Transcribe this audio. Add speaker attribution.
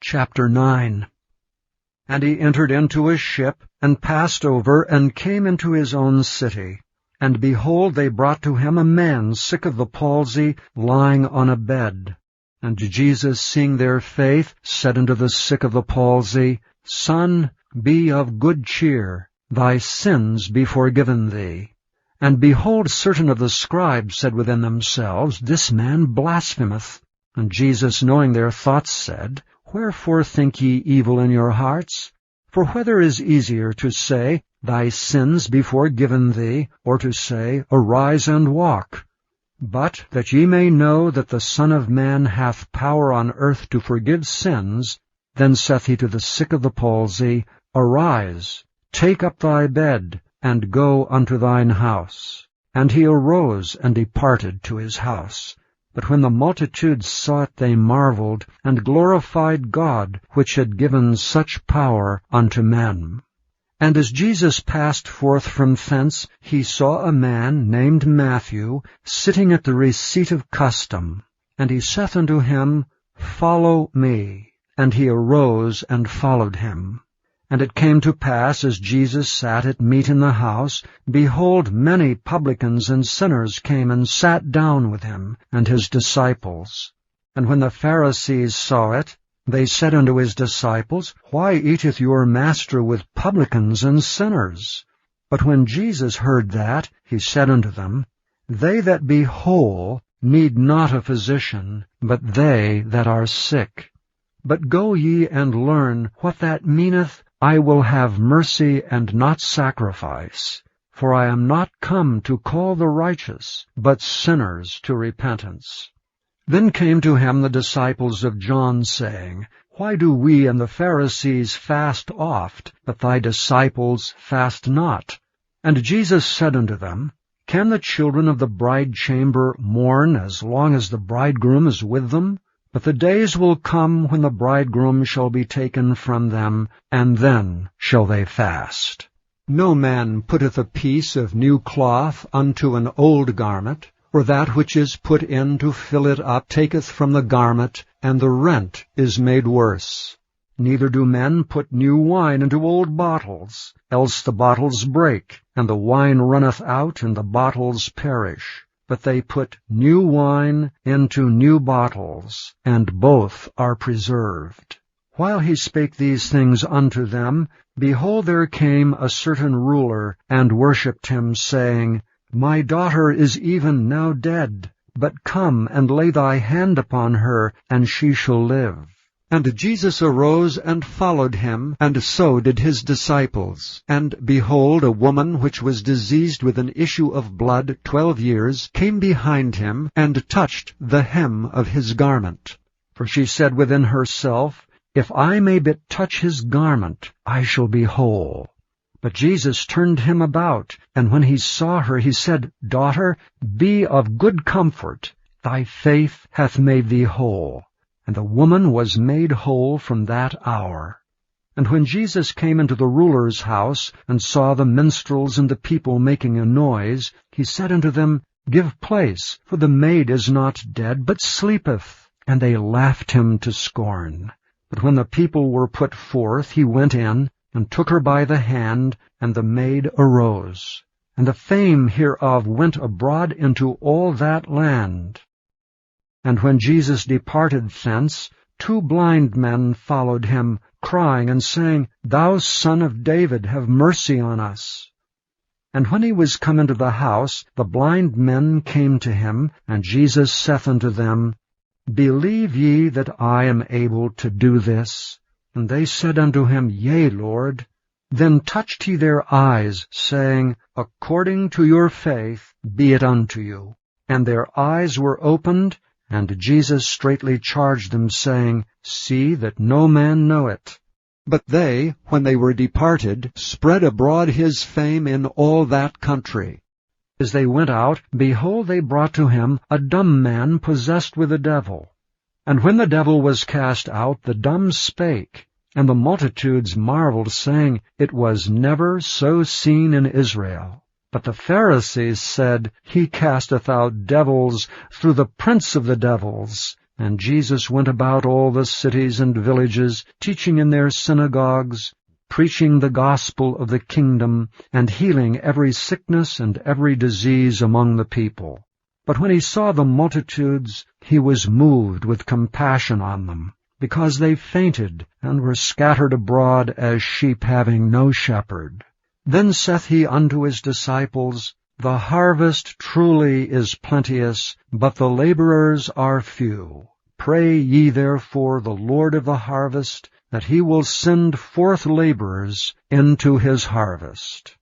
Speaker 1: Chapter 9. And he entered into a ship, and passed over, and came into his own city. And behold, they brought to him a man sick of the palsy, lying on a bed. And Jesus, seeing their faith, said unto the sick of the palsy, Son, be of good cheer, thy sins be forgiven thee. And behold, certain of the scribes said within themselves, This man blasphemeth. And Jesus, knowing their thoughts, said, Wherefore think ye evil in your hearts? For whether is easier to say, Thy sins be forgiven thee, or to say, Arise and walk? But that ye may know that the Son of Man hath power on earth to forgive sins, then saith he to the sick of the palsy, Arise, take up thy bed, and go unto thine house. And he arose and departed to his house. But when the multitude saw it, they marveled, and glorified God, which had given such power unto men. And as Jesus passed forth from thence, he saw a man named Matthew sitting at the receipt of custom. And he saith unto him, Follow me. And he arose and followed him. And it came to pass, as Jesus sat at meat in the house, behold, many publicans and sinners came and sat down with him and his disciples. And when the Pharisees saw it, they said unto his disciples, Why eateth your master with publicans and sinners? But when Jesus heard that, he said unto them, They that be whole need not a physician, but they that are sick. But go ye and learn what that meaneth, I will have mercy and not sacrifice. For I am not come to call the righteous, but sinners to repentance. Then came to him the disciples of John, saying, Why do we and the Pharisees fast oft, but thy disciples fast not? And Jesus said unto them, Can the children of the bridechamber mourn as long as the bridegroom is with them? But the days will come when the bridegroom shall be taken from them, and then shall they fast. No man putteth a piece of new cloth unto an old garment, or that which is put in to fill it up taketh from the garment, and the rent is made worse. Neither do men put new wine into old bottles, else the bottles break, and the wine runneth out, and the bottles perish. But they put new wine into new bottles, and both are preserved. While he spake these things unto them, behold, there came a certain ruler, and worshipped him, saying, My daughter is even now dead, but come and lay thy hand upon her, and she shall live. And Jesus arose and followed him, and so did his disciples. And behold, a woman which was diseased with an issue of blood 12 years came behind him, and touched the hem of his garment. For she said within herself, If I may but touch his garment, I shall be whole. But Jesus turned him about, and when he saw her, he said, Daughter, be of good comfort, thy faith hath made thee whole. And the woman was made whole from that hour. And when Jesus came into the ruler's house, and saw the minstrels and the people making a noise, he said unto them, Give place, for the maid is not dead, but sleepeth. And they laughed him to scorn. But when the people were put forth, he went in, and took her by the hand, and the maid arose. And the fame hereof went abroad into all that land. And when Jesus departed thence, 2 blind men followed him, crying and saying, Thou Son of David, have mercy on us. And when he was come into the house, the blind men came to him, and Jesus saith unto them, Believe ye that I am able to do this? And they said unto him, Yea, Lord. Then touched he their eyes, saying, According to your faith be it unto you. And their eyes were opened, and Jesus straitly charged them, saying, See that no man know it. But they, when they were departed, spread abroad his fame in all that country. As they went out, behold, they brought to him a dumb man possessed with a devil. And when the devil was cast out, the dumb spake. And the multitudes marveled, saying, It was never so seen in Israel. But the Pharisees said, He casteth out devils through the prince of the devils. And Jesus went about all the cities and villages, teaching in their synagogues, preaching the gospel of the kingdom, and healing every sickness and every disease among the people. But when he saw the multitudes, he was moved with compassion on them, because they fainted and were scattered abroad as sheep having no shepherd. Then saith he unto his disciples, The harvest truly is plenteous, but the laborers are few. Pray ye therefore the Lord of the harvest, that he will send forth laborers into his harvest.